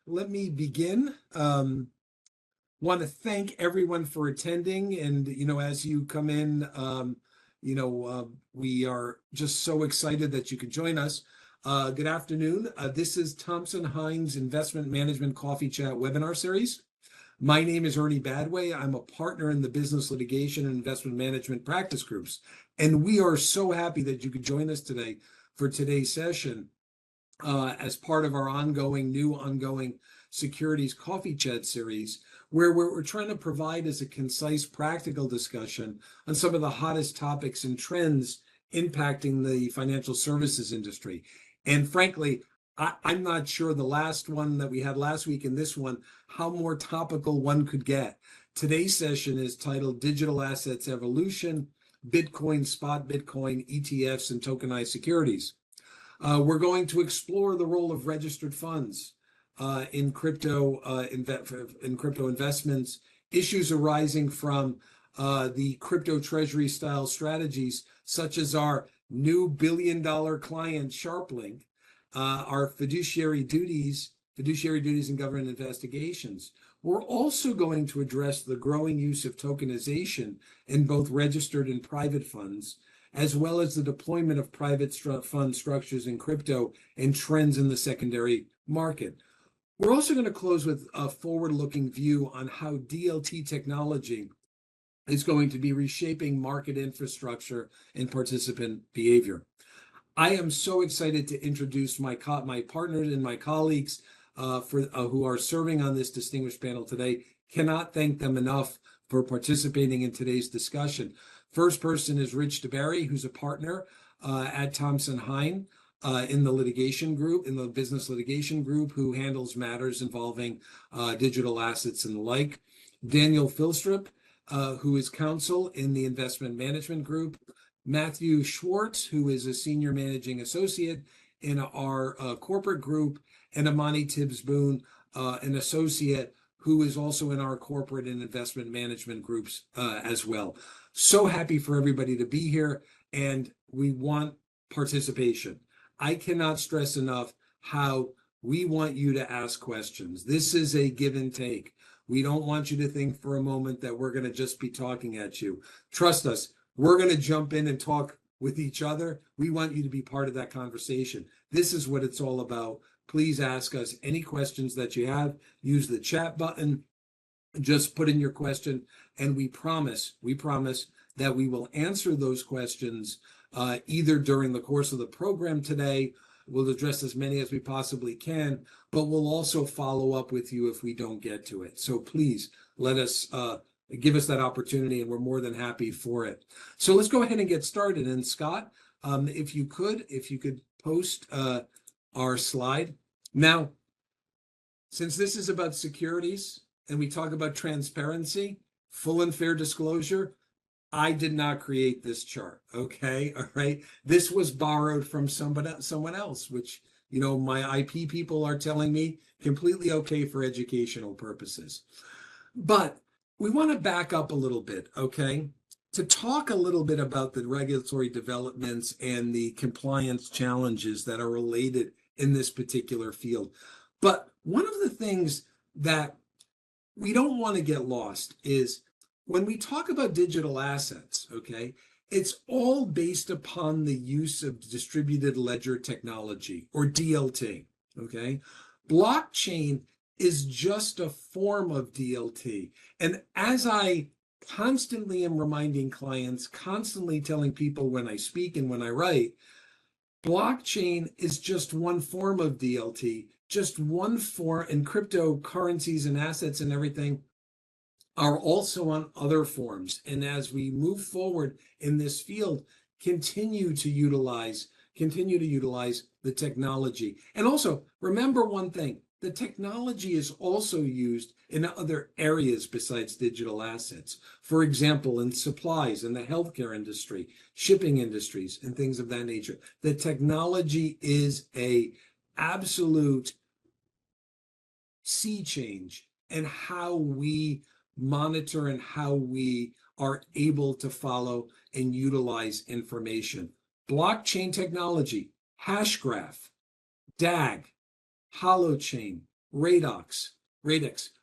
let me begin. Want to thank everyone for attending. And, as you come in, we are just so excited that you could join us. Good afternoon. This is Thompson Hine's Investment Management Coffee Chat webinar series. My name is Ernie Badway. I'm a partner in the Business Litigation and Investment Management practice groups. And we are so happy that you could join us today for today's session as part of our ongoing securities coffee chat series, where we're trying to provide as a concise, practical discussion on some of the hottest topics and trends impacting the financial services industry. And frankly, I'm not sure the last one that we had last week and this one, how more topical one could get. Today's session is titled Digital Assets Evolution, Bitcoin, Spot Bitcoin, ETFs, and Tokenized Securities. We're going to explore the role of registered funds in crypto investments, issues arising from the crypto treasury-style strategies, such as our new billion-dollar client, Sharplink, our fiduciary duties and government investigations. We're also going to address the growing use of tokenization in both registered and private funds, as well as the deployment of private fund structures in crypto and trends in the secondary market. We're also going to close with a forward-looking view on how DLT technology is going to be reshaping market infrastructure and participant behavior. I am so excited to introduce my partners and my colleagues who are serving on this distinguished panel today. Cannot thank them enough for participating in today's discussion. First person is Rich DeBerry, who's a partner at Thompson Hine in the litigation group, in the business litigation group, who handles matters involving digital assets and the like. Daniel Filstrup, who is counsel in the investment management group. Matthew Schwartz, who is a senior managing associate in our corporate group, and Amani Tibbs-Boone, an associate who is also in our corporate and investment management groups as well. So happy for everybody to be here, and we want participation. I cannot stress enough how we want you to ask questions. This is a give and take. We don't want you to think for a moment that we're going to just be talking at you. Trust us, we're going to jump in and talk with each other. We want you to be part of that conversation. This is what it's all about. Please ask us any questions that you have. Use the chat button. Just put in your question, and we promise that we will answer those questions either during the course of the program today. We'll address as many as we possibly can, but we'll also follow up with you if we don't get to it. So please let us give us that opportunity, and we're more than happy for it. So let's go ahead and get started. And Scott, if you could post our slide. Now, since this is about securities and we talk about transparency, full and fair disclosure, I did not create this chart, okay? All right. This was borrowed from someone else, which, my IP people are telling me completely okay for educational purposes. But we want to back up a little bit, okay, to talk a little bit about the regulatory developments and the compliance challenges that are related in this particular field. But one of the things that we don't want to get lost is when we talk about digital assets, okay, it's all based upon the use of distributed ledger technology, or DLT, okay? Blockchain is just a form of DLT. And as I constantly am reminding clients, constantly telling people when I speak and when I write, blockchain is just one form of DLT, just one form, and cryptocurrencies and assets and everything are also on other forms. And as we move forward in this field, continue to utilize the technology. And also remember one thing, the technology is also used in other areas besides digital assets. For example, in supplies, in the healthcare industry, shipping industries, and things of that nature. The technology is an absolute sea change in how we monitor and how we are able to follow and utilize information. Blockchain technology, Hashgraph, DAG, holochain, Radix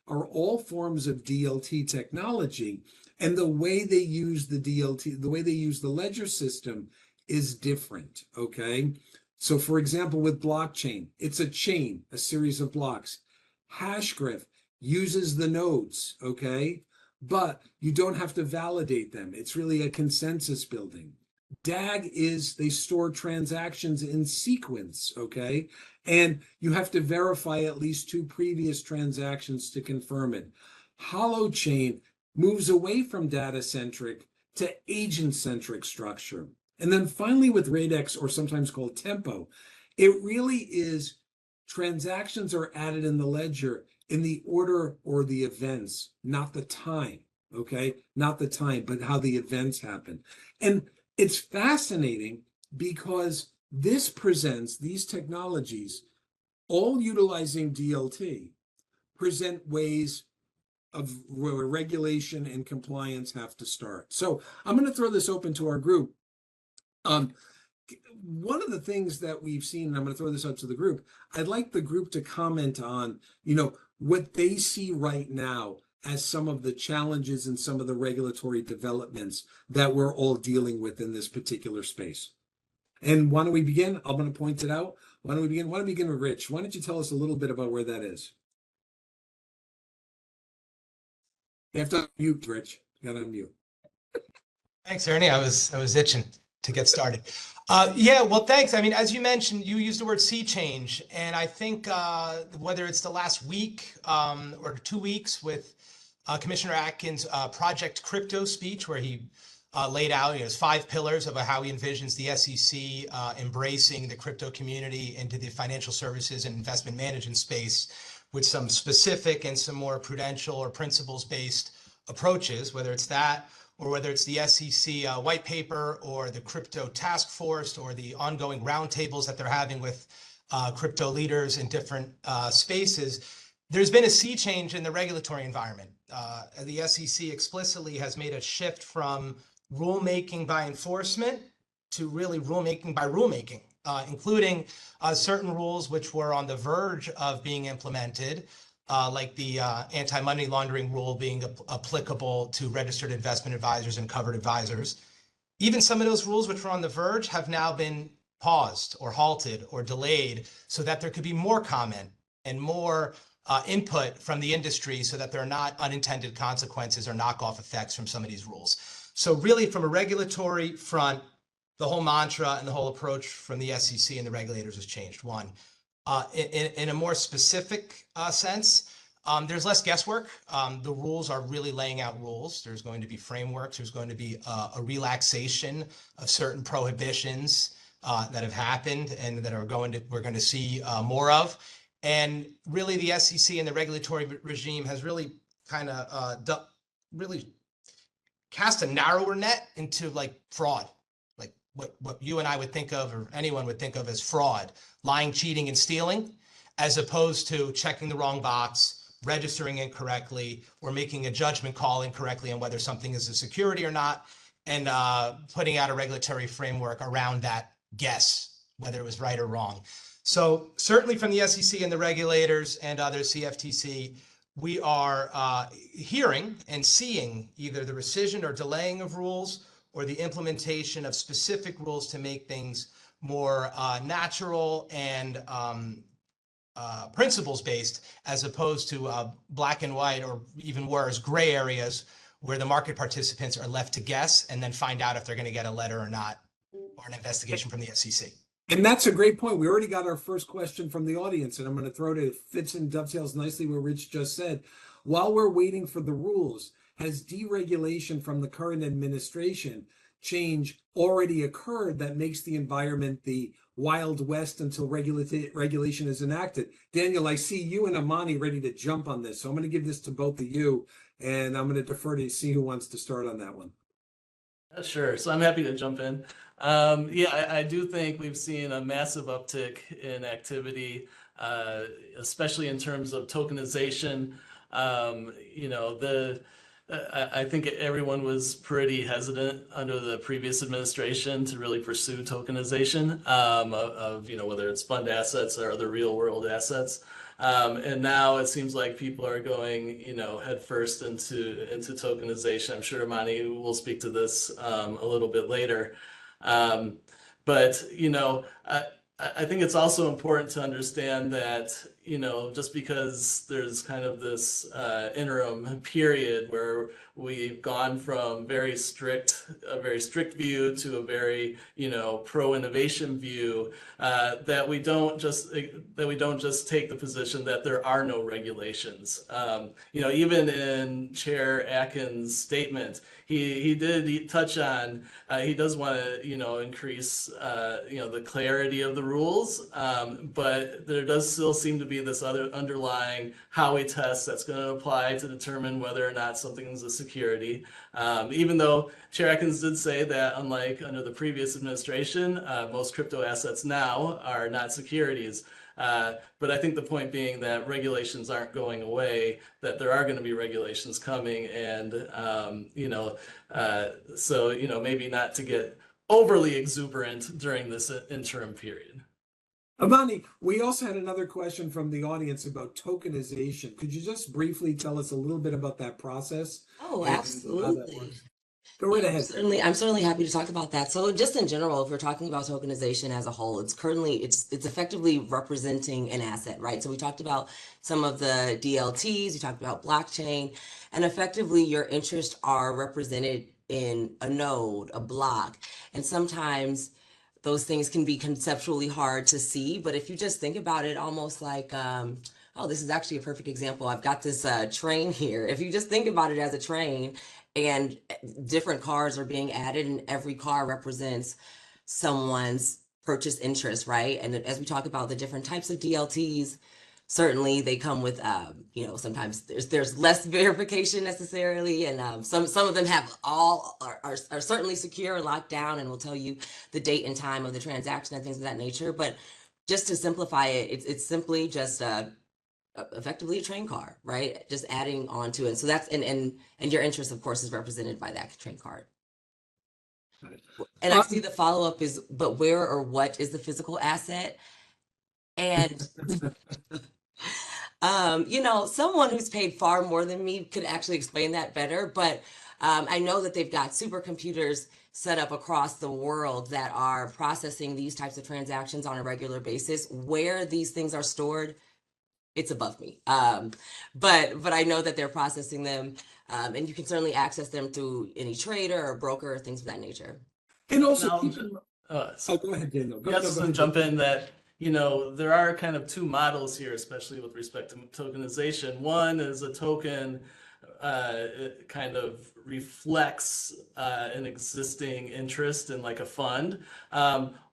are all forms of DLT technology. And the way they use the DLT, the way they use the ledger system is different, okay? So for example, with blockchain, it's a chain, a series of blocks. Hashgraph uses the nodes, okay? But you don't have to validate them. It's really a consensus building. DAG is they store transactions in sequence, okay? And you have to verify at least 2 previous transactions to confirm it. Holochain moves away from data-centric to agent-centric structure. And then finally with Radix, or sometimes called Tempo, it really is transactions are added in the ledger in the order or the events, not the time, okay? Not the time, but how the events happen. And it's fascinating because this presents, these technologies, all utilizing DLT, present ways of where regulation and compliance have to start. So I'm going to throw this open to our group. One of the things that we've seen, and I'm going to throw this out to the group, I'd like the group to comment on, what they see right now as some of the challenges and some of the regulatory developments that we're all dealing with in this particular space. And why don't we begin? I'm going to point it out. Why don't we begin? Why don't we begin with Rich? Why don't you tell us a little bit about where that is? You have to unmute, Rich. You got to unmute. Thanks, Ernie. I was itching to get started. Yeah, well, thanks. I mean, as you mentioned, you used the word sea change, and I think whether it's the last week or 2 weeks with Commissioner Atkins' Project Crypto speech, where he laid out his 5 pillars of how he envisions the SEC embracing the crypto community into the financial services and investment management space with some specific and some more prudential or principles-based approaches, whether it's that or whether it's the SEC white paper or the crypto task force or the ongoing roundtables that they're having with crypto leaders in different spaces. There's been a sea change in the regulatory environment. The SEC explicitly has made a shift from rulemaking by enforcement to really rulemaking by rulemaking, including certain rules which were on the verge of being implemented, like the anti-money laundering rule being applicable to registered investment advisors and covered advisors. Even some of those rules which were on the verge have now been paused or halted or delayed so that there could be more comment and more input from the industry so that there are not unintended consequences or knockoff effects from some of these rules. So really from a regulatory front, the whole mantra and the whole approach from the SEC and the regulators has changed. One, in a more specific sense, there's less guesswork. The rules are really laying out rules. There's going to be frameworks. There's going to be a relaxation of certain prohibitions that have happened and that we're going to see more of. And really the SEC and the regulatory regime has really kind of really cast a narrower net into like fraud, like what you and I would think of or anyone would think of as fraud, lying, cheating, and stealing, as opposed to checking the wrong box, registering incorrectly, or making a judgment call incorrectly on whether something is a security or not, and putting out a regulatory framework around that guess, whether it was right or wrong. So certainly from the SEC and the regulators and others, CFTC, we are hearing and seeing either the rescission or delaying of rules or the implementation of specific rules to make things more natural and principles-based, as opposed to black and white, or even worse, gray areas where the market participants are left to guess and then find out if they're going to get a letter or not, or an investigation from the SEC. And that's a great point. We already got our first question from the audience, and I'm going to throw it fits and dovetails nicely what Rich just said. While we're waiting for the rules, has deregulation from the current administration change already occurred that makes the environment the Wild West until regulation is enacted? Daniel, I see you and Amani ready to jump on this, so I'm going to give this to both of you, and I'm going to defer to see who wants to start on that one. Sure. So I'm happy to jump in. Yeah, I do think we've seen a massive uptick in activity, especially in terms of tokenization. I think everyone was pretty hesitant under the previous administration to really pursue tokenization of whether it's fund assets or other real world assets. And now it seems like people are going, headfirst into tokenization. I'm sure Imani will speak to this a little bit later. But I think it's also important to understand that, just because there's kind of this interim period where we've gone from a very strict view to a very, pro-innovation view, that we don't just take the position that there are no regulations. Even in Chair Atkins' statement, he did touch on he does want to increase the clarity of the rules, but there does still seem to be this other underlying Howey test that's going to apply to determine whether or not something's a security. Even though Chair Atkins did say that, unlike under the previous administration, most crypto assets now are not securities. But I think the point being that regulations aren't going away, that there are going to be regulations coming, and so maybe not to get overly exuberant during this interim period. Imani, we also had another question from the audience about tokenization. Could you just briefly tell us a little bit about that process? Oh, absolutely. Go right ahead. I'm certainly happy to talk about that. So just in general, if we're talking about tokenization as a whole, it's effectively representing an asset, right? So we talked about some of the DLTs, we talked about blockchain, and effectively your interests are represented in a node, a block. And sometimes those things can be conceptually hard to see, but if you just think about it almost like, oh, this is actually a perfect example. I've got this train here. If you just think about it as a train, and different cars are being added, and every car represents someone's purchase interest, right? And as we talk about the different types of DLTs, certainly they come with, sometimes there's less verification necessarily, and some of them have are certainly secure and locked down, and will tell you the date and time of the transaction and things of that nature. But just to simplify it, it's simply just effectively a train car, right? Just adding on to it. So that's and your interest, of course, is represented by that train card. And I see the follow-up is, but where or what is the physical asset? And someone who's paid far more than me could actually explain that better. But I know that they've got supercomputers set up across the world that are processing these types of transactions on a regular basis. Where these things are stored, it's above me. But I know that they're processing them, and you can certainly access them through any trader or broker or things of that nature. And also, go ahead, Daniel. Just jump in that, there are kind of two models here, especially with respect to tokenization. One is a token it kind of reflects an existing interest in like a fund.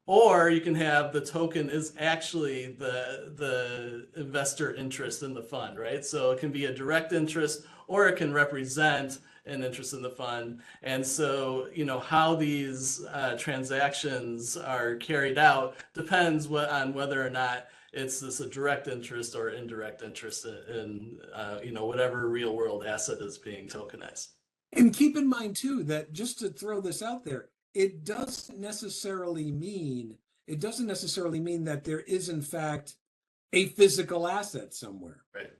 Or you can have the token is actually the investor interest in the fund, right? So it can be a direct interest, or it can represent an interest in the fund. And so, how these transactions are carried out depends on whether or not it's a direct interest or indirect interest in whatever real world asset is being tokenized. And keep in mind too that, just to throw this out there, it doesn't necessarily mean that there is in fact a physical asset somewhere. Right.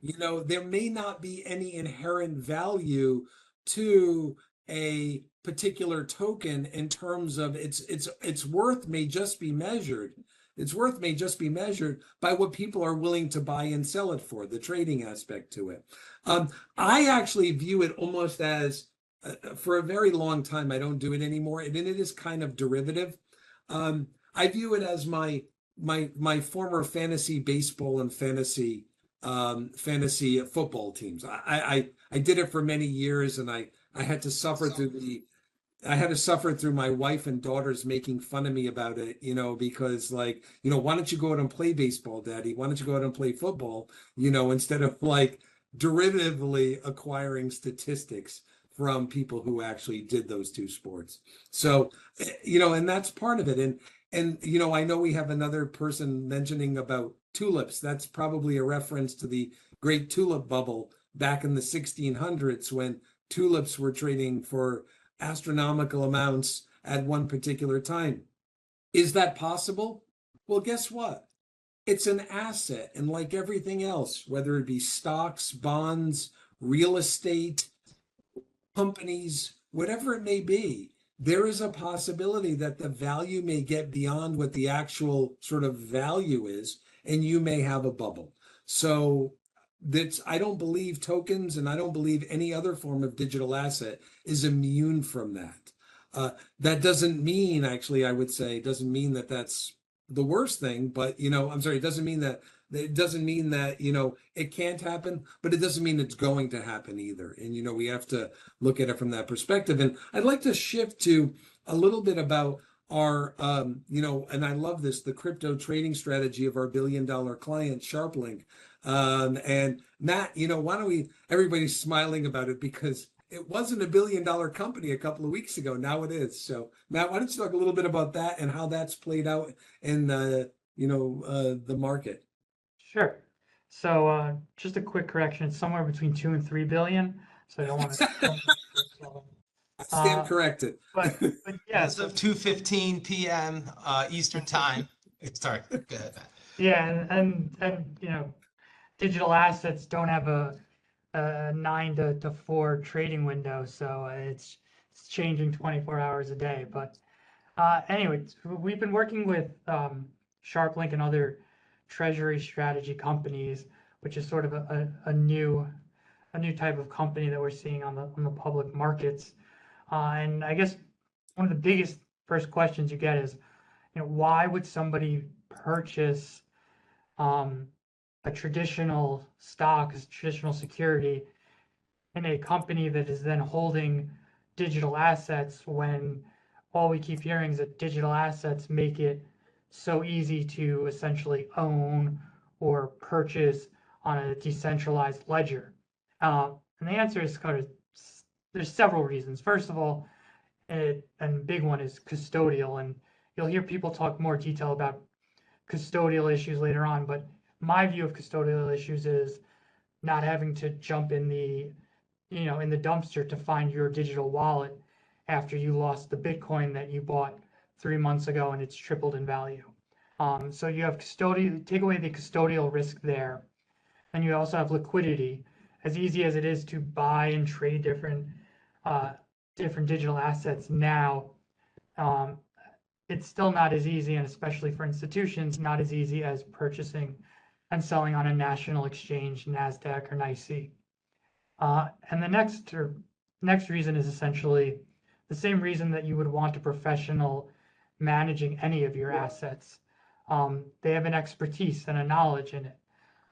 There may not be any inherent value to a particular token in terms of its worth may just be measured. Its worth may just be measured by what people are willing to buy and sell it for, the trading aspect to it. I actually view it almost as, for a very long time, I don't do it anymore, and it is kind of derivative. I view it as my former fantasy baseball and fantasy football teams. I did it for many years, and I had to suffer through my wife and daughters making fun of me about it, because why don't you go out and play baseball, Daddy? Why don't you go out and play football, instead of like derivatively acquiring statistics from people who actually did those two sports. So, and that's part of it. And I know we have another person mentioning about tulips. That's probably a reference to the great tulip bubble back in the 1600s, when tulips were trading for astronomical amounts at one particular time. Is that possible? Well, guess what? It's an asset. And like everything else, whether it be stocks, bonds, real estate, companies, whatever it may be, there is a possibility that the value may get beyond what the actual sort of value is, and you may have a bubble. So that's, I don't believe tokens and I don't believe any other form of digital asset is immune from that. That doesn't mean, actually, I would say, doesn't mean that that's the worst thing, but, you know, I'm sorry, it doesn't mean that, you know, it can't happen, but it doesn't mean it's going to happen either. And, you know, we have to look at it from that perspective. And I'd like to shift to a little bit about our, you know, and I love this, the crypto trading strategy of our $1 billion client, SharpLink. And Matt, you know, why don't we, everybody's smiling about it because it wasn't a $1 billion company a couple of weeks ago. Now it is. So Matt, why don't you talk a little bit about that and how that's played out in the, you know, the market? Sure. So just a quick correction, it's somewhere between 2 and 3 billion. So I don't want to Stand corrected. but yeah, As of 2:15 p.m. Eastern time. Sorry, go ahead, Matt. yeah, and you know, digital assets don't have a 9 to 4 trading window, so it's changing 24 hours a day. But anyway, we've been working with SharpLink and other treasury strategy companies, which is sort of a new type of company that we're seeing on the public markets. And I guess one of the biggest first questions you get is, you know, why would somebody purchase a traditional stock, a traditional security in a company that is then holding digital assets when all we keep hearing is that digital assets make it so easy to essentially own or purchase on a decentralized ledger? And the answer is kind of, there's several reasons. First of all, and big one is custodial, and you'll hear people talk more detail about custodial issues later on, but my view of custodial issues is not having to jump in the, you know, in the dumpster to find your digital wallet after you lost the Bitcoin that you bought 3 months ago and it's tripled in value. So you have custodial, take away the custodial risk there. And you also have liquidity. As easy as it is to buy and trade different digital assets now, it's still not as easy, and especially for institutions, not as easy as purchasing and selling on a national exchange, NASDAQ or NYSE. And the next reason is essentially the same reason that you would want a professional managing any of your assets. They have an expertise and a knowledge in it.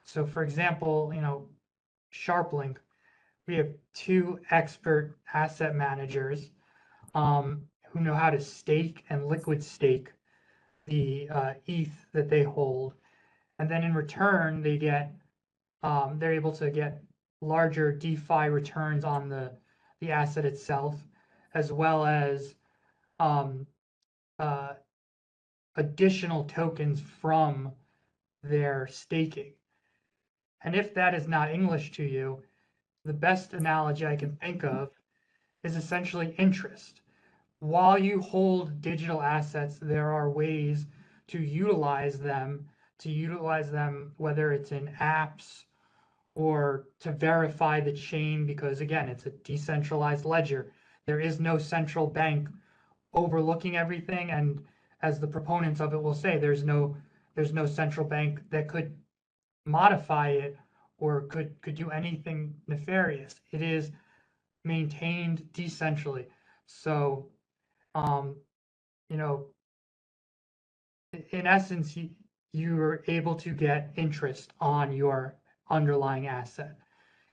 So for example, you know, SharpLink, we have 2 expert asset managers who know how to stake and liquid stake the ETH that they hold. And then in return, they get, they're able to get larger DeFi returns on the asset itself, as well as additional tokens from their staking. And if that is not English to you, the best analogy I can think of is essentially interest. While you hold digital assets, there are ways to utilize them, whether it's in apps or to verify the chain, because again, it's a decentralized ledger. There is no central bank overlooking everything, and as the proponents of it will say, there's no central bank that could modify it or could do anything nefarious. It is maintained decentrally. So you know, in essence, you're able to get interest on your underlying asset.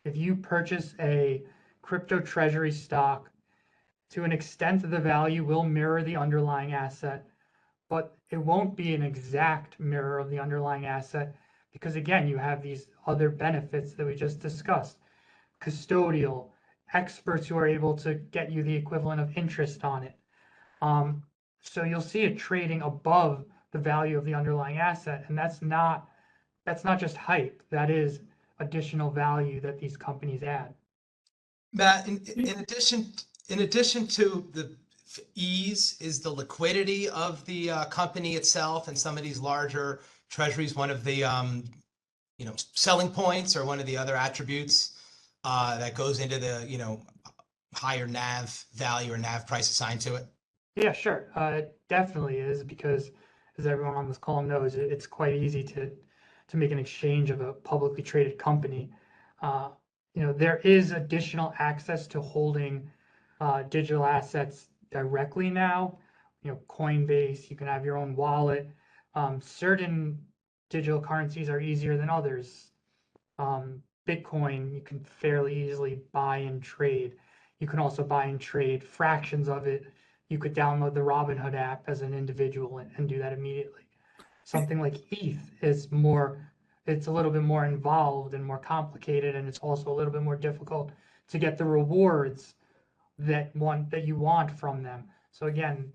If you purchase a crypto treasury stock, to an extent, the value will mirror the underlying asset, but it won't be an exact mirror of the underlying asset because, again, you have these other benefits that we just discussed. Custodial, experts who are able to get you the equivalent of interest on it. So you'll see it trading above the value of the underlying asset, and that's not just hype. That is additional value that these companies add. Matt, in addition to the ease, is the liquidity of the company itself and some of these larger treasuries one of the selling points or one of the other attributes that goes into the higher NAV value or NAV price assigned to it? Yeah, sure. It definitely is because, as everyone on this call knows, it's quite easy to make an exchange of a publicly traded company. There is additional access to holding digital assets directly now. Coinbase, you can have your own wallet. Certain digital currencies are easier than others. Bitcoin, you can fairly easily buy and trade. You can also buy and trade fractions of it. You could download the Robinhood app as an individual and do that immediately. Something like ETH it's a little bit more involved and more complicated, and it's also a little bit more difficult to get the rewards that you want from them. So again,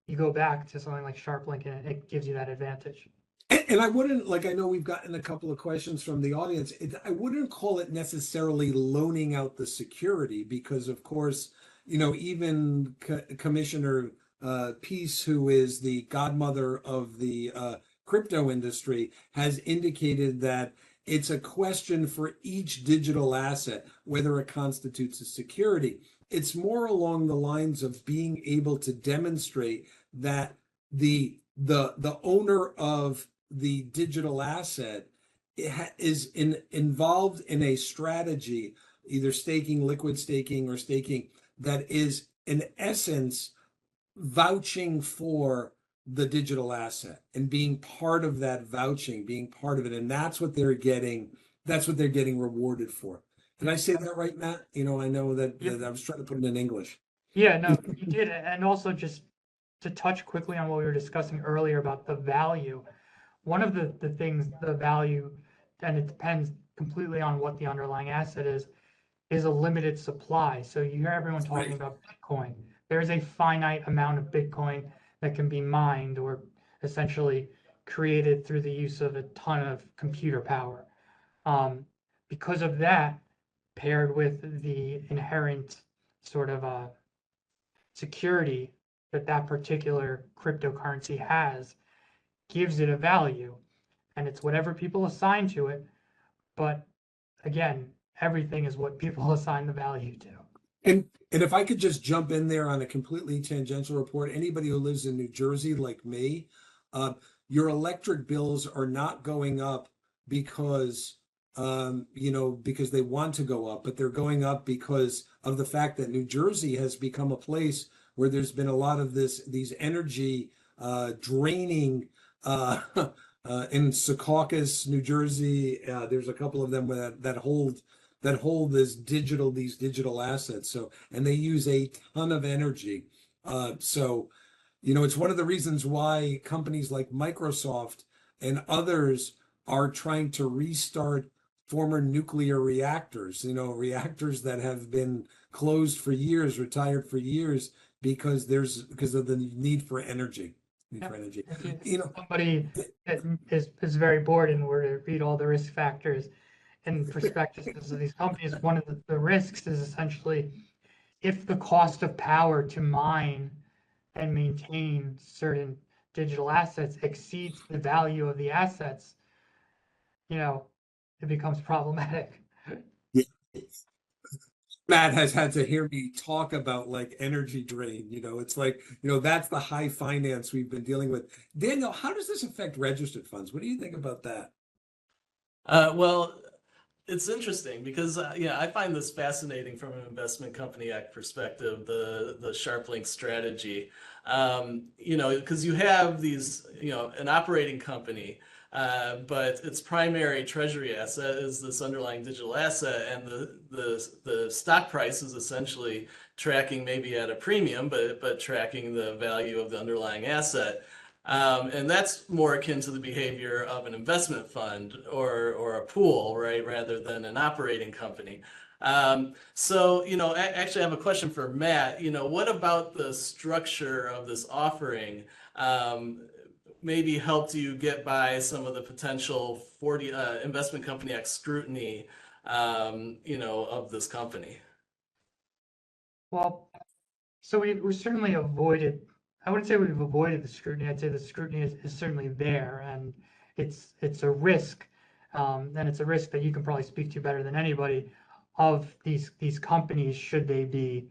you go back to something like SharpLink and it gives you that advantage. And I wouldn't, like, I know we've gotten a couple of questions from the audience. I wouldn't call it necessarily loaning out the security because, of course, even Commissioner Peace, who is the godmother of the crypto industry, has indicated that it's a question for each digital asset, whether it constitutes a security. It's more along the lines of being able to demonstrate that the owner of the digital asset is involved in a strategy, either staking, liquid staking, or staking, that is in essence vouching for the digital asset and being part of that vouching, being part of it. And that's what they're getting rewarded for. Did I say that right, Matt? I know that I was trying to put it in English. Yeah, no, you did. And also just to touch quickly on what we were discussing earlier about the value. One of the things, the value, and it depends completely on what the underlying asset is a limited supply. So you hear everyone talking about Bitcoin. There's a finite amount of Bitcoin that can be mined or essentially created through the use of a ton of computer power. Because of that, paired with the inherent sort of security that particular cryptocurrency has, gives it a value, and it's whatever people assign to it. But again, everything is what people assign the value to. And if I could just jump in there on a completely tangential report, anybody who lives in New Jersey like me, your electric bills are not going up because because they want to go up, but they're going up because of the fact that New Jersey has become a place where there's been a lot of these energy draining in Secaucus, New Jersey. There's a couple of them that hold these digital assets. So, and they use a ton of energy. So, it's one of the reasons why companies like Microsoft and others are trying to restart former nuclear reactors, reactors that have been closed for years, retired for years, because of the need for energy. Somebody that is very bored and were to read all the risk factors and prospectuses of these companies, one of the risks is essentially if the cost of power to mine and maintain certain digital assets exceeds the value of the assets, it becomes problematic. Yeah. Matt has had to hear me talk about like energy drain. It's like, that's the high finance we've been dealing with. Daniel, how does this affect registered funds? What do you think about that? Well, it's interesting because I find this fascinating from an investment company act perspective, the SharpLink strategy. Because you have these, an operating company, but its primary treasury asset is this underlying digital asset, and the stock price is essentially tracking maybe at a premium, but tracking the value of the underlying asset. And that's more akin to the behavior of an investment fund or a pool, right, rather than an operating company. So, actually I have a question for Matt. What about the structure of this offering maybe helped you get by some of the potential investment company act scrutiny, of this company? Well, so we certainly avoided, I wouldn't say we've avoided the scrutiny. I'd say the scrutiny is certainly there, and it's a risk, and it's a risk that you can probably speak to better than anybody of these companies should they be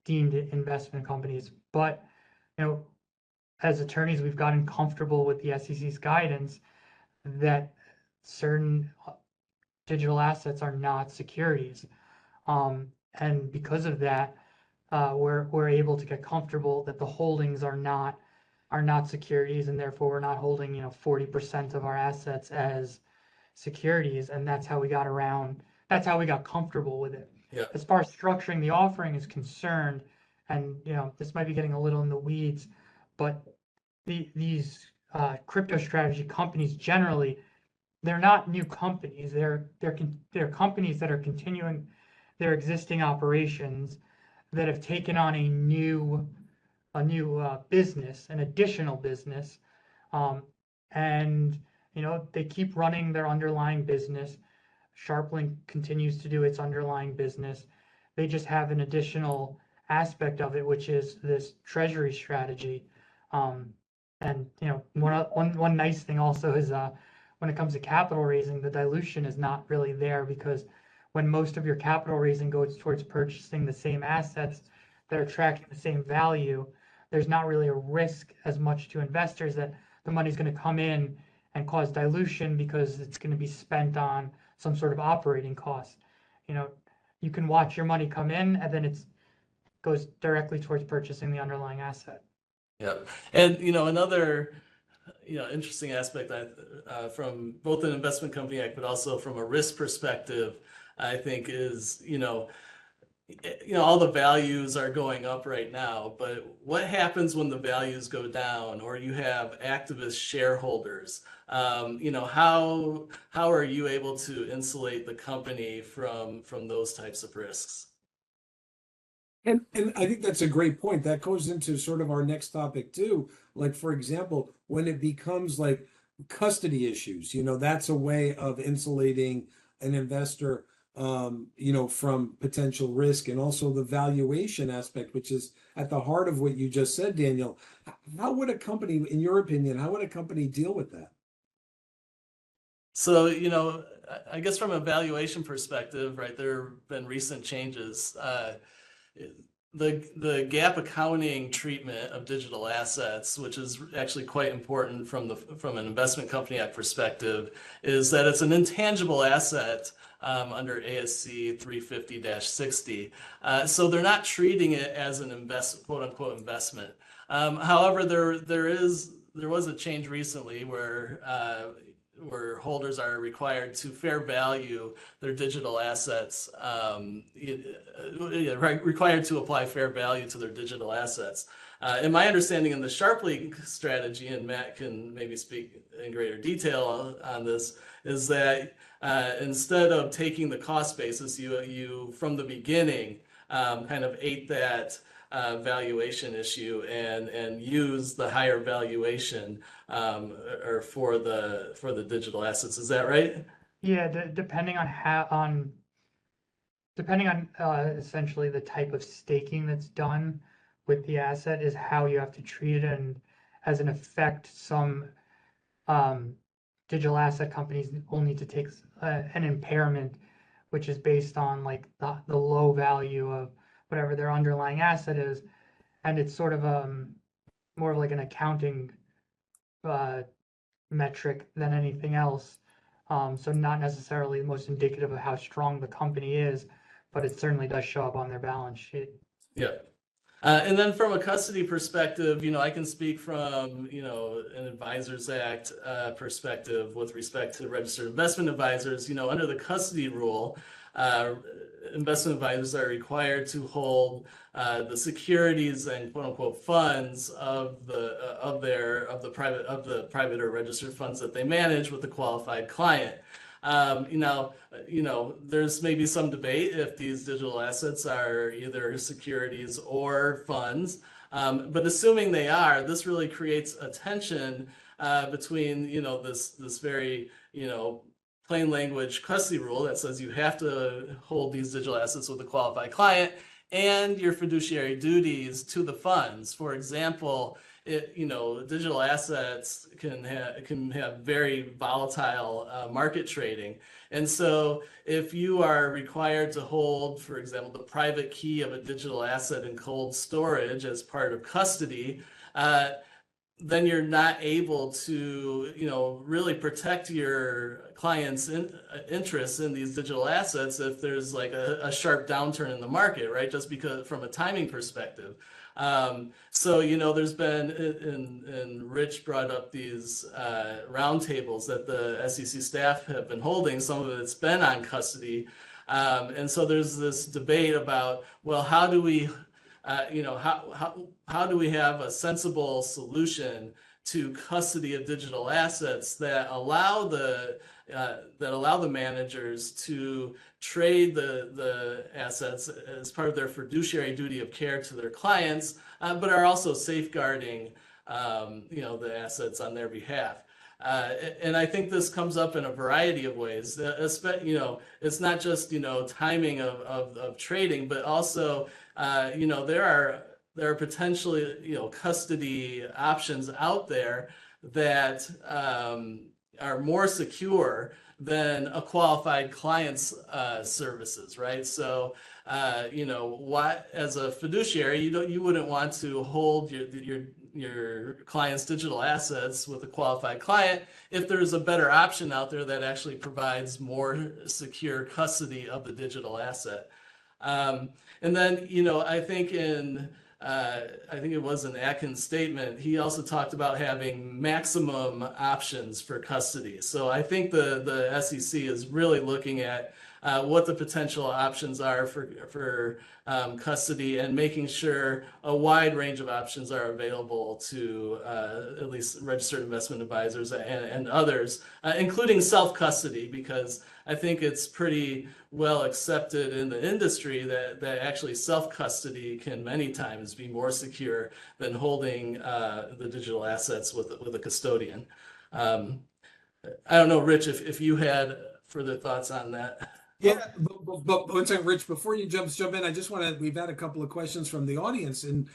deemed investment companies. But you know, as attorneys, we've gotten comfortable with the SEC's guidance that certain digital assets are not securities. And because of that, we're able to get comfortable that the holdings are not securities, and therefore we're not holding 40% of our assets as securities, and that's how we got around. That's how we got comfortable with it. Yeah. As far as structuring the offering is concerned, and this might be getting a little in the weeds, but these crypto strategy companies generally, they're not new companies. They're companies that are continuing their existing operations that have taken on a new business, an additional business, and they keep running their underlying business. SharpLink continues to do its underlying business. They just have an additional aspect of it, which is this treasury strategy. And one nice thing also is when it comes to capital raising, the dilution is not really there, because when most of your capital raising goes towards purchasing the same assets that are tracking the same value, there's not really a risk as much to investors that the money's going to come in and cause dilution because it's going to be spent on some sort of operating cost. You can watch your money come in, and then it goes directly towards purchasing the underlying asset. Yeah. And, another, interesting aspect from both an investment company act, but also from a risk perspective, I think is, all the values are going up right now, but what happens when the values go down or you have activist shareholders? How are you able to insulate the company from those types of risks? And I think that's a great point. That goes into sort of our next topic too. Like, for example, when it becomes like custody issues, that's a way of insulating an investor, from potential risk, and also the valuation aspect, which is at the heart of what you just said, Daniel. How would a company, in your opinion, how would a company deal with that? So, I guess from a valuation perspective, right, there have been recent changes. The gap accounting treatment of digital assets, which is actually quite important from an investment company act perspective, is that it's an intangible asset under ASC 350-60. So they're not treating it as an quote unquote investment. However, there was a change recently where holders are required to fair value their digital assets, required to apply fair value to their digital assets. And my understanding in the SharpLink strategy, and Matt can maybe speak in greater detail on this, is that instead of taking the cost basis, you from the beginning kind of ate that valuation issue and use the higher valuation or for the digital assets. Is that right? Yeah, depending on essentially the type of staking that's done with the asset is how you have to treat it, and as an effect, some digital asset companies will need to take an impairment, which is based on like the low value of whatever their underlying asset is, and it's sort of more of like an accounting metric than anything else. So not necessarily the most indicative of how strong the company is, but it certainly does show up on their balance sheet. Yeah. And then from a custody perspective, I can speak from, an Advisors Act perspective with respect to registered investment advisors. Under the custody rule, investment advisors are required to hold the securities and quote unquote funds of the private or registered funds that they manage with a qualified client. There's maybe some debate if these digital assets are either securities or funds, but assuming they are, this really creates a tension between this very plain language custody rule that says you have to hold these digital assets with a qualified client, and your fiduciary duties to the funds. For example, digital assets can have very volatile market trading. And so if you are required to hold, for example, the private key of a digital asset in cold storage as part of custody, then you're not able to, really protect your clients' interests in these digital assets if there's like a sharp downturn in the market, right? Just because from a timing perspective. So, there's been, and Rich brought up these roundtables that the SEC staff have been holding. Some of it's been on custody. And so there's this debate about, well, how do we how do we have a sensible solution to custody of digital assets that allow the managers to trade the assets as part of their fiduciary duty of care to their clients, but are also safeguarding the assets on their behalf. And I think this comes up in a variety of ways. It's not just timing of trading, but also there are potentially custody options out there that are more secure than a qualified client's services, right? So as a fiduciary, you wouldn't want to hold your client's digital assets with a qualified client if there's a better option out there that actually provides more secure custody of the digital asset. And then, I think it was an Atkins statement, he also talked about having maximum options for custody. So I think the SEC is really looking at what the potential options are for custody, and making sure a wide range of options are available to at least registered investment advisors and others, including self-custody, because I think it's pretty well accepted in the industry that actually self-custody can many times be more secure than holding the digital assets with a custodian. I don't know, Rich, if you had further thoughts on that. Yeah, but one second, Rich, before you jump in, we've had a couple of questions from the audience. And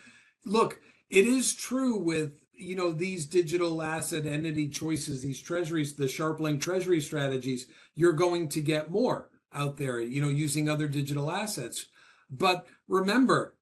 look, it is true with, these digital asset entity choices, these treasuries, the sharp-linked treasury strategies, you're going to get more out there, using other digital assets. But remember,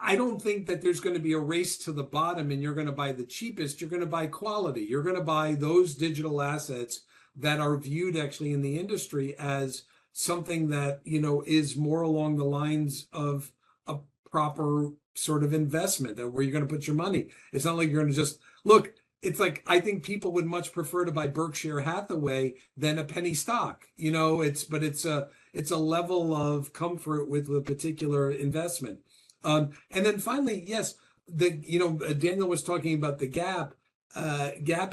I don't think that there's going to be a race to the bottom and you're going to buy the cheapest. You're going to buy quality. You're going to buy those digital assets that are viewed actually in the industry as something that, is more along the lines of a proper sort of investment, where you're going to put your money. It's not like you're going to just look. It's like, I think people would much prefer to buy Berkshire Hathaway than a penny stock. It's a level of comfort with a particular investment. And then finally, yes, Daniel was talking about the gap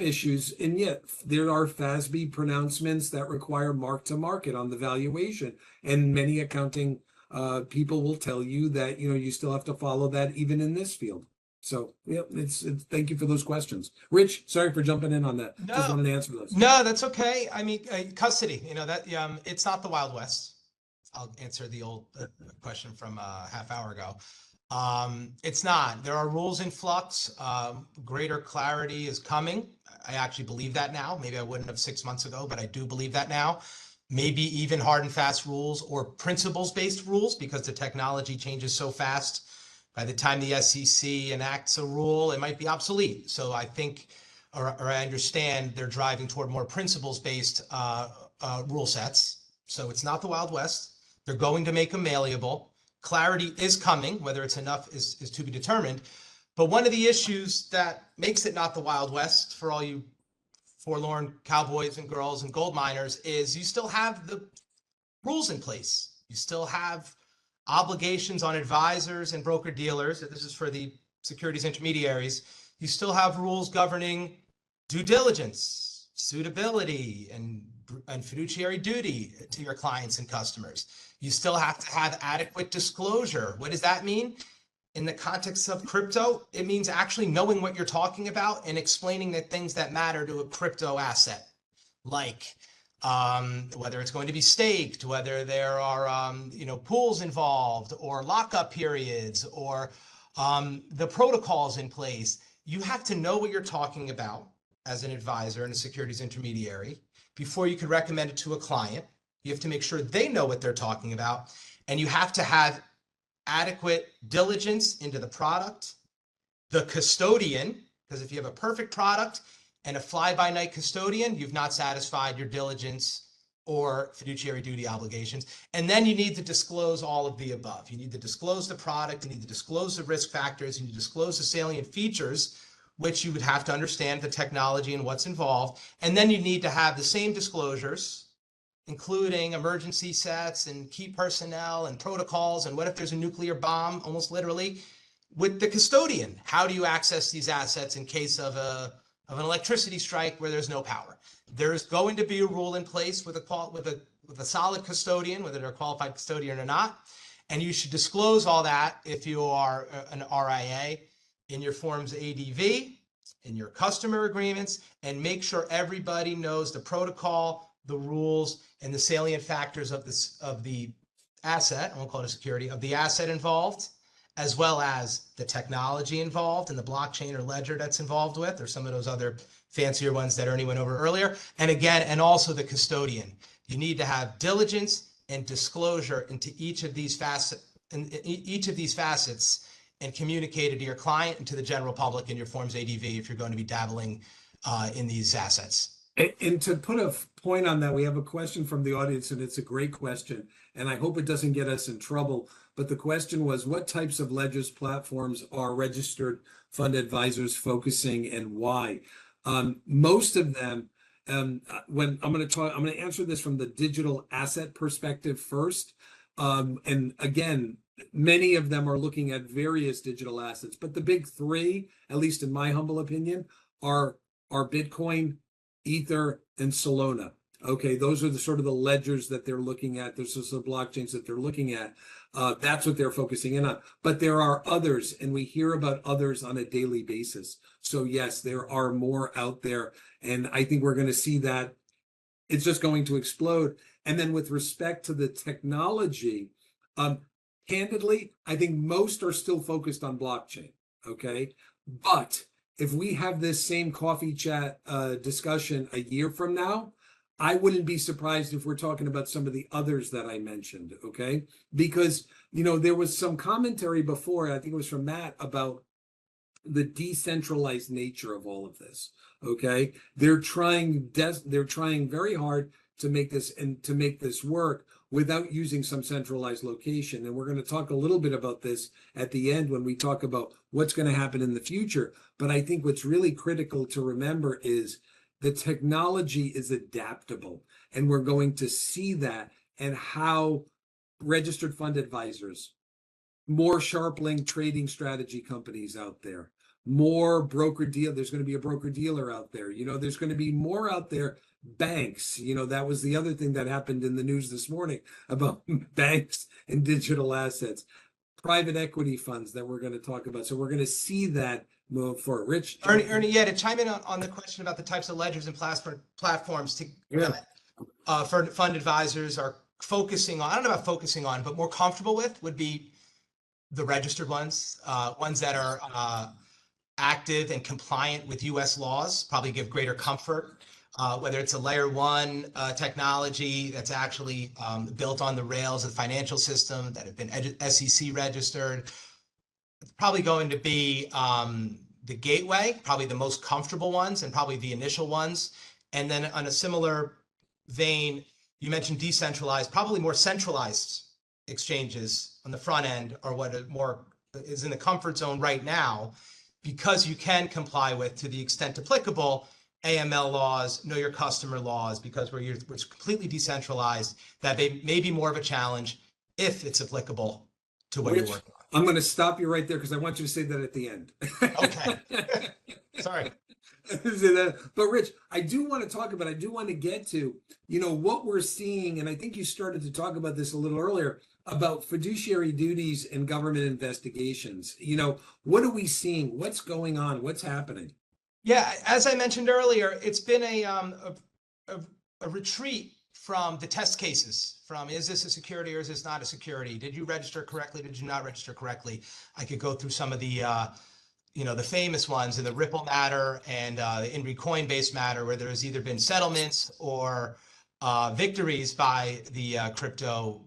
issues, and yet there are FASB pronouncements that require mark to market on the valuation, and many accounting people will tell you that you still have to follow that even in this field. So yeah, it's thank you for those questions. Rich, sorry for jumping in on that. No, just wanted to answer those. No, that's okay. I mean, custody, that it's not the Wild West. I'll answer the old question from a half hour ago. It's not. There are rules in flux. Greater clarity is coming. I actually believe that now. Maybe I wouldn't have 6 months ago, but I do believe that now. Maybe even hard and fast rules or principles-based rules, because the technology changes so fast. By the time the SEC enacts a rule, it might be obsolete. So I think, or I understand, they're driving toward more principles-based rule sets. So it's not the Wild West. They're going to make them malleable. Clarity is coming. Whether it's enough is to be determined. But one of the issues that makes it not the Wild West for all you forlorn cowboys and girls and gold miners is you still have the rules in place. You still have obligations on advisors and broker dealers. This is for the securities intermediaries. You still have rules governing due diligence, suitability, and fiduciary duty to your clients and customers. You still have to have adequate disclosure. What does that mean? In the context of crypto, it means actually knowing what you're talking about and explaining the things that matter to a crypto asset, like whether it's going to be staked, whether there are pools involved, or lockup periods, or the protocols in place. You have to know what you're talking about as an advisor and a securities intermediary before you can recommend it to a client. You have to make sure they know what they're talking about, and you have to have adequate diligence into the product, the custodian, because if you have a perfect product and a fly-by-night custodian, you've not satisfied your diligence or fiduciary duty obligations. And then you need to disclose all of the above. You need to disclose the product, you need to disclose the risk factors, you need to disclose the salient features, which you would have to understand the technology and what's involved. And then you need to have the same disclosures, including emergency sets and key personnel and protocols, and what if there's a nuclear bomb, almost literally, with the custodian. How do you access these assets in case of an electricity strike where there's no power? There's going to be a rule in place with a solid custodian, whether they're a qualified custodian or not, and you should disclose all that if you are an RIA in your forms ADV, in your customer agreements, and make sure everybody knows the protocol, the rules, and the salient factors of the asset, I won't call it a security, of the asset involved, as well as the technology involved and the blockchain or ledger that's involved with, or some of those other fancier ones that Ernie went over earlier. And again, and also the custodian. You need to have diligence and disclosure into each of these facets, and communicate it to your client and to the general public in your forms ADV if you're going to be dabbling in these assets. And to put a point on that, we have a question from the audience, and it's a great question, and I hope it doesn't get us in trouble. But the question was, what types of ledgers platforms are registered fund advisors focusing, and why? Most of them, when I'm going to answer this from the digital asset perspective first. And again, many of them are looking at various digital assets, but the big three, at least in my humble opinion, are Bitcoin, Ether, and Solana. Okay, those are the sort of the ledgers that they're looking at. There's the blockchains that they're looking at. That's what they're focusing in on. But there are others, and we hear about others on a daily basis. So yes, there are more out there, and I think we're going to see that it's just going to explode. And then with respect to the technology, candidly, I think most are still focused on blockchain. Okay, but if we have this same coffee chat discussion a year from now, I wouldn't be surprised if we're talking about some of the others that I mentioned, okay? Because, there was some commentary before, I think it was from Matt, about the decentralized nature of all of this, okay? They're trying very hard to make this work without using some centralized location. And we're going to talk a little bit about this at the end when we talk about what's going to happen in the future. But I think what's really critical to remember is the technology is adaptable, and we're going to see that, and how registered fund advisors, more sharp-linked trading strategy companies out there, more there's going to be a broker-dealer out there. There's going to be more out there. Banks, that was the other thing that happened in the news this morning about banks and digital assets, private equity funds that we're going to talk about. So we're going to see that move for Rich. Ernie, yeah, to chime in on the question about the types of ledgers and platforms for fund advisors are focusing on, I don't know about focusing on, but more comfortable with would be the registered ones, ones that are active and compliant with US laws, probably give greater comfort. Whether it's a layer one technology that's actually built on the rails of the financial system, that have been SEC registered, it's probably going to be the gateway, probably the most comfortable ones and probably the initial ones. And then on a similar vein, you mentioned decentralized, probably more centralized exchanges on the front end are what more is in the comfort zone right now, because you can comply with, to the extent applicable, AML laws, know your customer laws, because we're completely decentralized. That may be more of a challenge if it's applicable to what you're working on. I'm going to stop you right there because I want you to say that at the end. Okay. Sorry. But Rich, I do want to get to, what we're seeing, and I think you started to talk about this a little earlier, about fiduciary duties and government investigations. What are we seeing? What's going on? What's happening? Yeah, as I mentioned earlier, it's been a a retreat from the test cases, from is this a security or is this not a security? Did you register correctly? Did you not register correctly? I could go through some of the, the famous ones in the Ripple matter and the Inri Coinbase matter, where there's either been settlements or victories by the crypto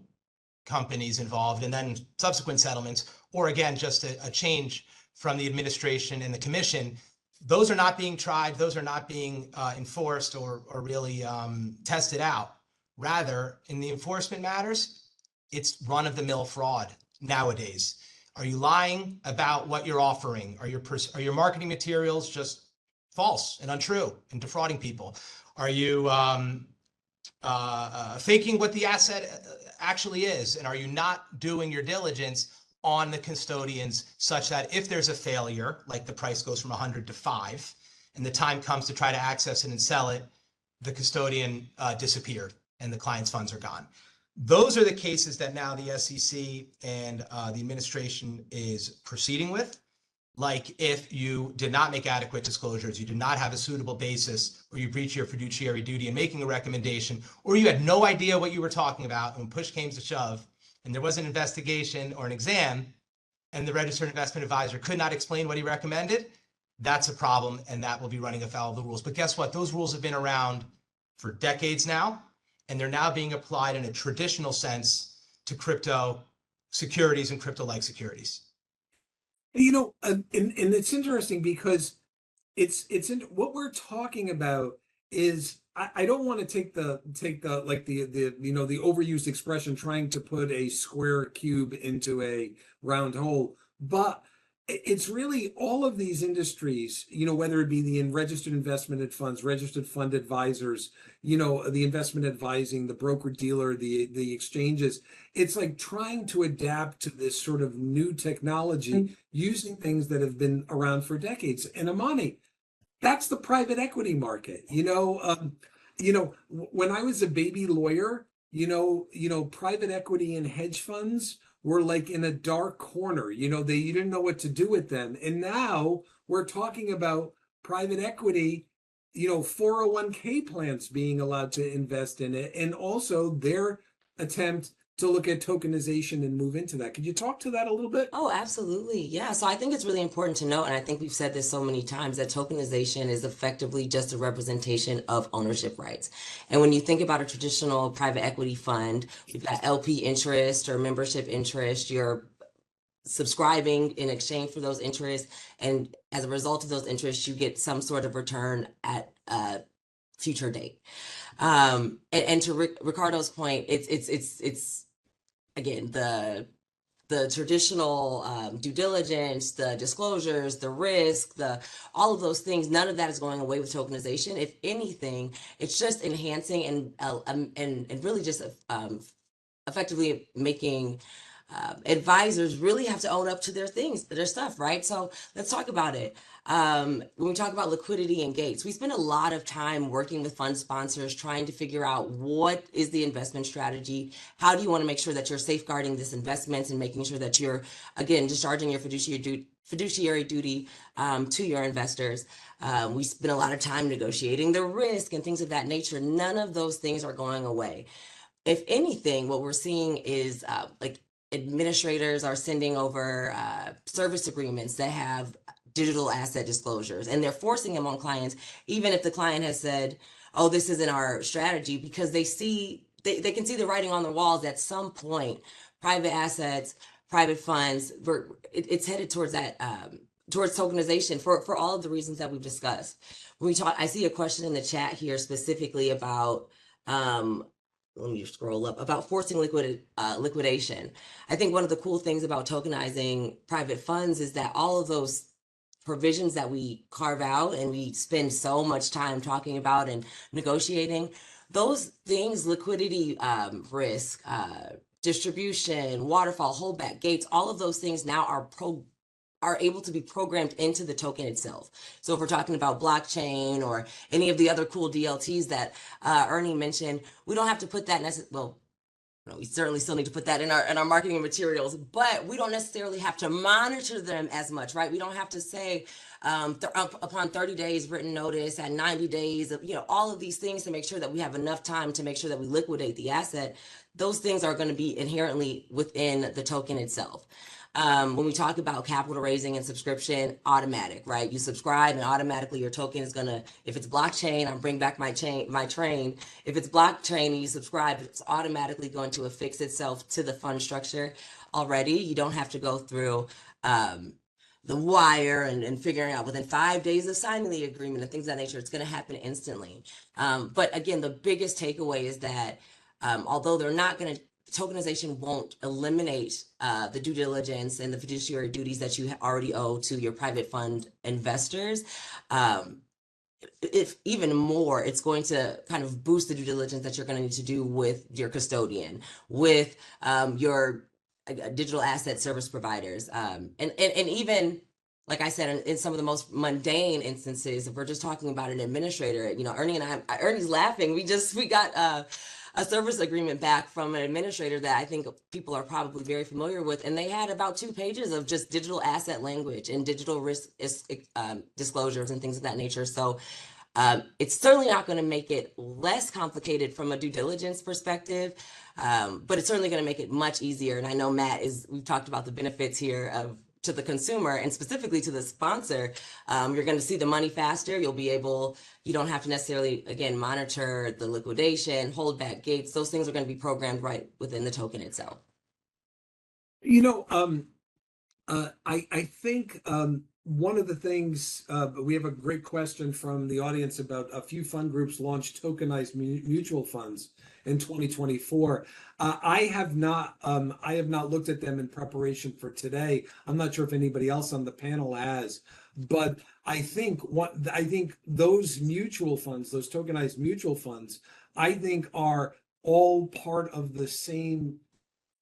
companies involved, and then subsequent settlements, or again, just a change from the administration and the commission. Those are not being tried. Those are not being enforced or really tested out. Rather, in the enforcement matters, it's run-of-the-mill fraud nowadays. Are you lying about what you're offering? Are your marketing materials just false and untrue and defrauding people? Are you faking what the asset actually is? And are you not doing your diligence on the custodians such that if there's a failure, like the price goes from 100 to 5, and the time comes to try to access it and sell it, the custodian disappeared and the client's funds are gone? Those are the cases that now the SEC and the administration is proceeding with. Like if you did not make adequate disclosures, you did not have a suitable basis, or you breach your fiduciary duty in making a recommendation, or you had no idea what you were talking about, and when push came to shove, and there was an investigation or an exam, and the registered investment advisor could not explain what he recommended, that's a problem, and that will be running afoul of the rules. But guess what? Those rules have been around for decades now, and they're now being applied in a traditional sense to crypto securities and crypto-like securities. And it's interesting because what we're talking about is, I don't want to take the the overused expression trying to put a square cube into a round hole, but it's really all of these industries, whether it be the registered investment funds, registered fund advisors, the investment advising, the broker dealer, the exchanges. It's like trying to adapt to this sort of new technology using things that have been around for decades. And Amani, that's the private equity market. When I was a baby lawyer, private equity and hedge funds were like in a dark corner. You didn't know what to do with them. And now we're talking about private equity, 401k plans being allowed to invest in it, and also their attempt to look at tokenization and move into that. Could you talk to that a little bit? Oh, absolutely. Yeah. So I think it's really important to note, and I think we've said this so many times, that tokenization is effectively just a representation of ownership rights. And when you think about a traditional private equity fund, you've got LP interest or membership interest. You're subscribing in exchange for those interests, and as a result of those interests, you get some sort of return at a future date. And to Ricardo's point, it's again, the traditional due diligence, the disclosures, the risk, all of those things, none of that is going away with tokenization. If anything, it's just enhancing and really just effectively making advisors really have to own up to their stuff, right? So let's talk about it. When we talk about liquidity and gates, we spend a lot of time working with fund sponsors trying to figure out what is the investment strategy. How do you want to make sure that you're safeguarding this investment and making sure that you're, again, discharging your fiduciary duty to your investors. We spend a lot of time negotiating the risk and things of that nature. None of those things are going away. If anything, what we're seeing is administrators are sending over service agreements that have digital asset disclosures, and they're forcing them on clients, even if the client has said, oh, this isn't our strategy, because they can see the writing on the walls. At some point, private assets, private funds, it's headed towards that, towards tokenization for all of the reasons that we've discussed. When we talk, I see a question in the chat here specifically about, let me scroll up, about forcing liquidation. I think one of the cool things about tokenizing private funds is that all of those provisions that we carve out and we spend so much time talking about and negotiating, those things, liquidity risk, distribution, waterfall, holdback, gates, all of those things now are able to be programmed into the token itself. So if we're talking about blockchain or any of the other cool DLTs that Ernie mentioned, we don't have to put that we certainly still need to put that in our marketing materials, but we don't necessarily have to monitor them as much, right? We don't have to say, upon 30 days written notice, at 90 days of, all of these things to make sure that we have enough time to make sure that we liquidate the asset. Those things are going to be inherently within the token itself. When we talk about capital raising and subscription, automatic, right? You subscribe and automatically your token is gonna, if it's blockchain, I'll bring back my train. If it's blockchain and you subscribe, it's automatically going to affix itself to the fund structure already. You don't have to go through the wire and figuring out within 5 days of signing the agreement and things of that nature. It's gonna happen instantly. But again, the biggest takeaway is that although they're not gonna, tokenization won't eliminate the due diligence and the fiduciary duties that you already owe to your private fund investors. If even more, it's going to kind of boost the due diligence that you're going to need to do with your custodian, with your digital asset service providers, and even, like I said, in some of the most mundane instances, if we're just talking about an administrator, Ernie's laughing. We got a service agreement back from an administrator that I think people are probably very familiar with, and they had about 2 pages of just digital asset language and digital risk disclosures and things of that nature. So it's certainly not going to make it less complicated from a due diligence perspective, but it's certainly going to make it much easier. And I know we've talked about the benefits here to the consumer and specifically to the sponsor. You're going to see the money faster. You don't have to necessarily, again, monitor the liquidation, hold back gates. Those things are going to be programmed right within the token itself. I think one of the things, we have a great question from the audience about a few fund groups launched tokenized mutual funds in 2024. I have not looked at them in preparation for today. I'm not sure if anybody else on the panel has, but I think those mutual funds, those tokenized mutual funds, I think are all part of the same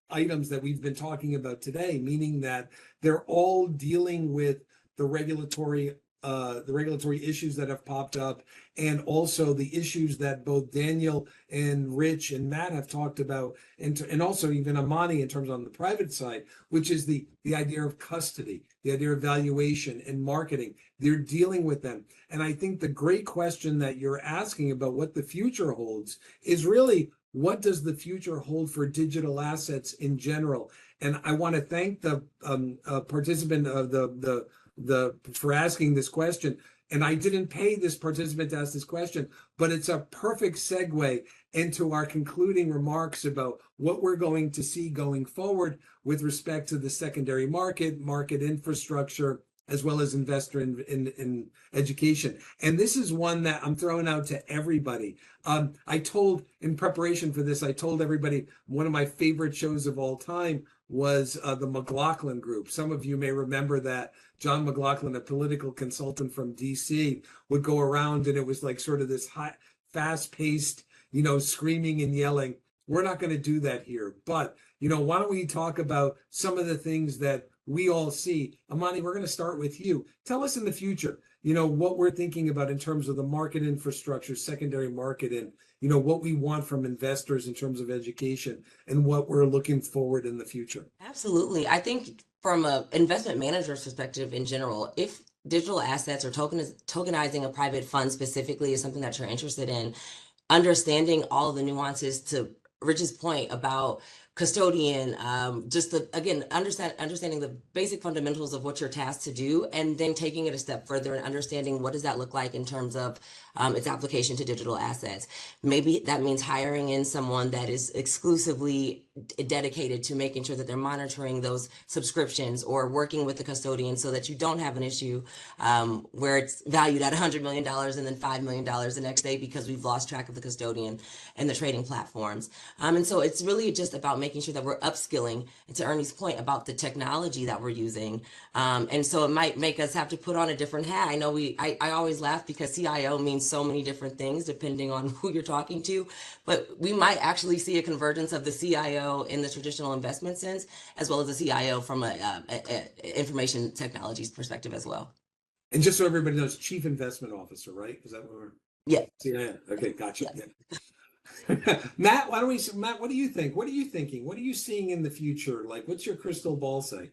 items that we've been talking about today, meaning that they're all dealing with the regulatory issues that have popped up, and also the issues that both Daniel and Rich and Matt have talked about, and also even Amani in terms on the private side, which is the idea of custody, the idea of valuation and marketing. They're dealing with them. And I think the great question that you're asking about what the future holds is really, what does the future hold for digital assets in general? And I want to thank the participant of for asking this question. And I didn't pay this participant to ask this question, but it's a perfect segue into our concluding remarks about what we're going to see going forward with respect to the secondary market infrastructure, as well as investor in education. And this is one that I'm throwing out to everybody. In preparation for this, I told everybody one of my favorite shows of all time was the McLaughlin Group. Some of you may remember that John McLaughlin, a political consultant from DC, would go around, and it was like sort of this high, fast-paced, screaming and yelling. We're not going to do that here. But, why don't we talk about some of the things that we all see? Amani, we're going to start with you. Tell us in the future, what we're thinking about in terms of the market infrastructure, secondary market, and, what we want from investors in terms of education, and what we're looking forward in the future. Absolutely. I think from an investment manager's perspective in general, if digital assets or tokenizing a private fund specifically is something that you're interested in, understanding all of the nuances, to Rich's point about custodian, understanding the basic fundamentals of what you're tasked to do, and then taking it a step further and understanding what does that look like in terms of its application to digital assets. Maybe that means hiring in someone that is exclusively dedicated to making sure that they're monitoring those subscriptions, or working with the custodian so that you don't have an issue where it's valued at $100 million and then $5 million the next day because we've lost track of the custodian and the trading platforms. And so it's really just about making sure that we're upskilling, and to Ernie's point about the technology that we're using. And so it might make us have to put on a different hat. I know I always laugh because CIO means so many different things depending on who you're talking to, but we might actually see a convergence of the CIO in the traditional investment sense, as well as the CIO from a information technologies perspective as well. And just so everybody knows, Chief Investment Officer, right? Is that what we're? Yeah. Yeah. Okay, gotcha. Yes. Yeah. Matt, what do you think? What are you thinking? What are you seeing in the future? Like, what's your crystal ball say?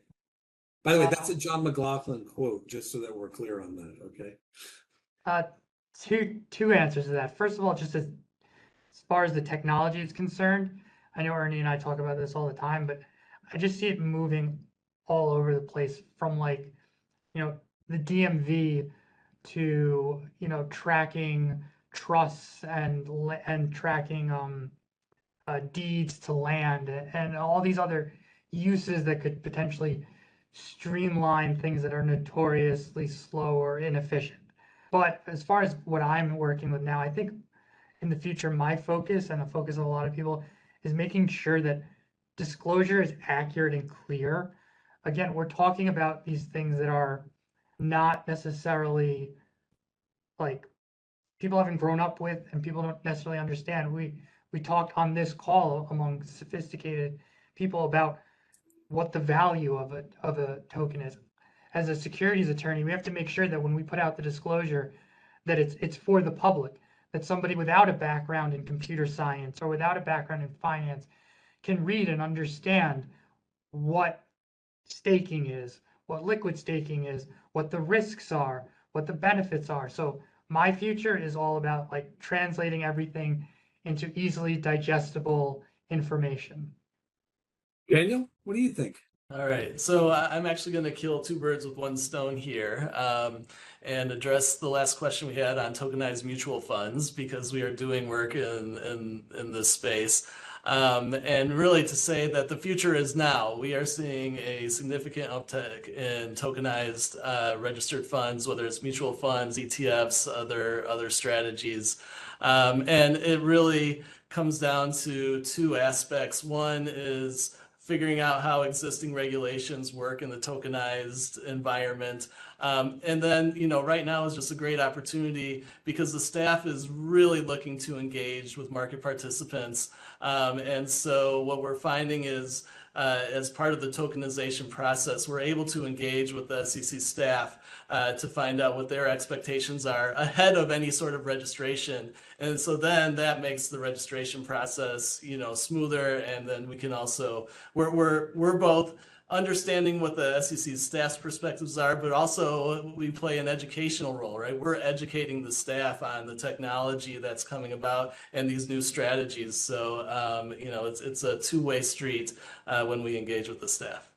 By the way, that's a John McLaughlin quote, just so that we're clear on that, okay? Two answers to that. First of all, just as far as the technology is concerned, I know Ernie and I talk about this all the time, but I just see it moving all over the place from like, the DMV to, tracking trusts and tracking deeds to land and all these other uses that could potentially streamline things that are notoriously slow or inefficient. But as far as what I'm working with now, I think in the future, my focus and the focus of a lot of people is making sure that disclosure is accurate and clear. Again, we're talking about these things that are not necessarily like people haven't grown up with and people don't necessarily understand. We talked on this call among sophisticated people about what the value of a token is. As a securities attorney, we have to make sure that when we put out the disclosure that it's for the public, that somebody without a background in computer science or without a background in finance can read and understand what staking is, what liquid staking is, what the risks are, what the benefits are. So my future is all about like translating everything into easily digestible information. Daniel, what do you think? All right, so I'm actually going to kill two birds with one stone here, and address the last question we had on tokenized mutual funds, because we are doing work in this space. And really to say that the future is now. We are seeing a significant uptick in tokenized registered funds, whether it's mutual funds, ETFs, other strategies. And it really comes down to two aspects. One is figuring out how existing regulations work in the tokenized environment. And then, right now is just a great opportunity because the staff is really looking to engage with market participants. And so what we're finding is, as part of the tokenization process, we're able to engage with the SEC staff to find out what their expectations are ahead of any sort of registration. And so then that makes the registration process, smoother. And then we can also, we're both understanding what the SEC staff's perspectives are, but also we play an educational role, right? We're educating the staff on the technology that's coming about and these new strategies. So, it's a two-way street when we engage with the staff.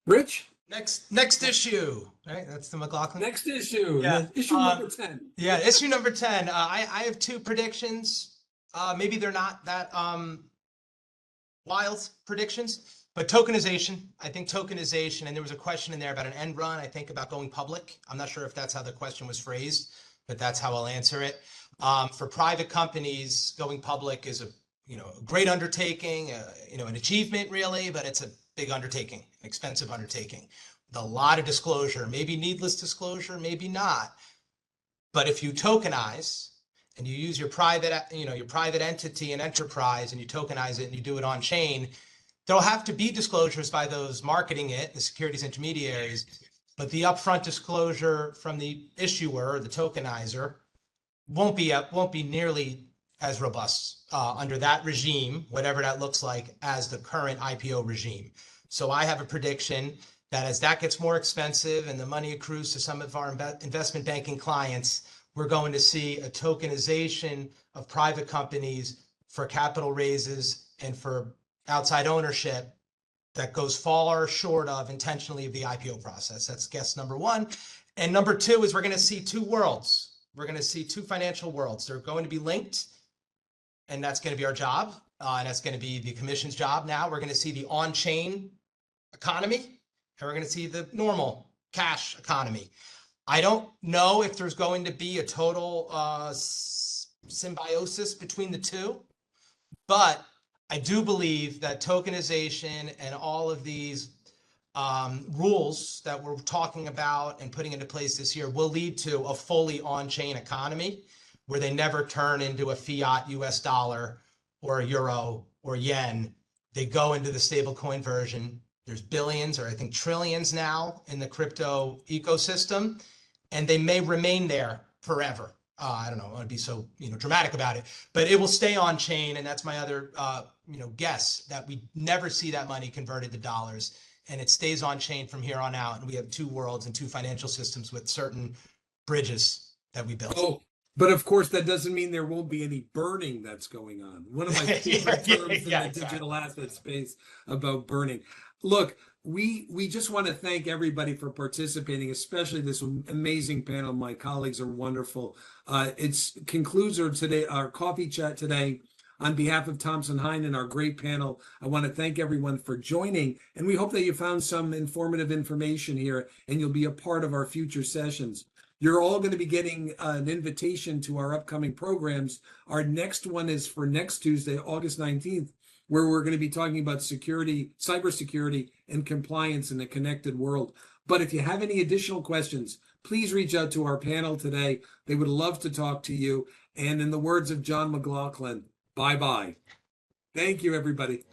Rich? Next issue, right? That's the McLaughlin. Next issue. Yeah. Issue number 10. Yeah, issue number 10. I have two predictions. Maybe they're not that wild predictions, but tokenization. I think tokenization, and there was a question in there about an end run, I think about going public. I'm not sure if that's how the question was phrased, but that's how I'll answer it. For private companies, going public is a great undertaking, an achievement really, but it's a big undertaking, an expensive undertaking, with a lot of disclosure, maybe needless disclosure, maybe not. But if you tokenize and you use your private entity and enterprise and you tokenize it and you do it on chain, there'll have to be disclosures by those marketing it, the securities intermediaries, but the upfront disclosure from the issuer, the tokenizer, won't be nearly as robust under that regime, whatever that looks like, as the current IPO regime. So I have a prediction that as that gets more expensive and the money accrues to some of our investment banking clients, we're going to see a tokenization of private companies for capital raises and for outside ownership that goes far short of intentionally of the IPO process. That's guess number one. And number two is we're going to see two worlds. We're going to see two financial worlds. They're going to be linked, and that's going to be our job. And that's going to be the commission's job now. We're going to see the on-chain economy, and we're going to see the normal cash economy. I don't know if there's going to be a total symbiosis between the two, but I do believe that tokenization and all of these rules that we're talking about and putting into place this year will lead to a fully on-chain economy where they never turn into a fiat US dollar or a euro or yen. They go into the stablecoin version. There's billions, or I think trillions now in the crypto ecosystem, and they may remain there forever. I don't know, I want to be so, dramatic about it, but it will stay on chain. And that's my other, guess, that we never see that money converted to dollars, and it stays on chain from here on out. And we have two worlds and two financial systems with certain bridges that we built. Oh, but of course, that doesn't mean there won't be any burning that's going on. One of my favorite terms in the digital asset space about burning. Look, we just want to thank everybody for participating, especially this amazing panel. My colleagues are wonderful. It concludes our coffee chat today. On behalf of Thompson, Hine, and our great panel, I want to thank everyone for joining, and we hope that you found some informative information here and you'll be a part of our future sessions. You're all going to be getting an invitation to our upcoming programs. Our next one is for next Tuesday, August 19th, where we're going to be talking about security, cybersecurity, and compliance in a connected world. But if you have any additional questions, please reach out to our panel today. They would love to talk to you. And in the words of John McLaughlin, bye-bye. Thank you, everybody.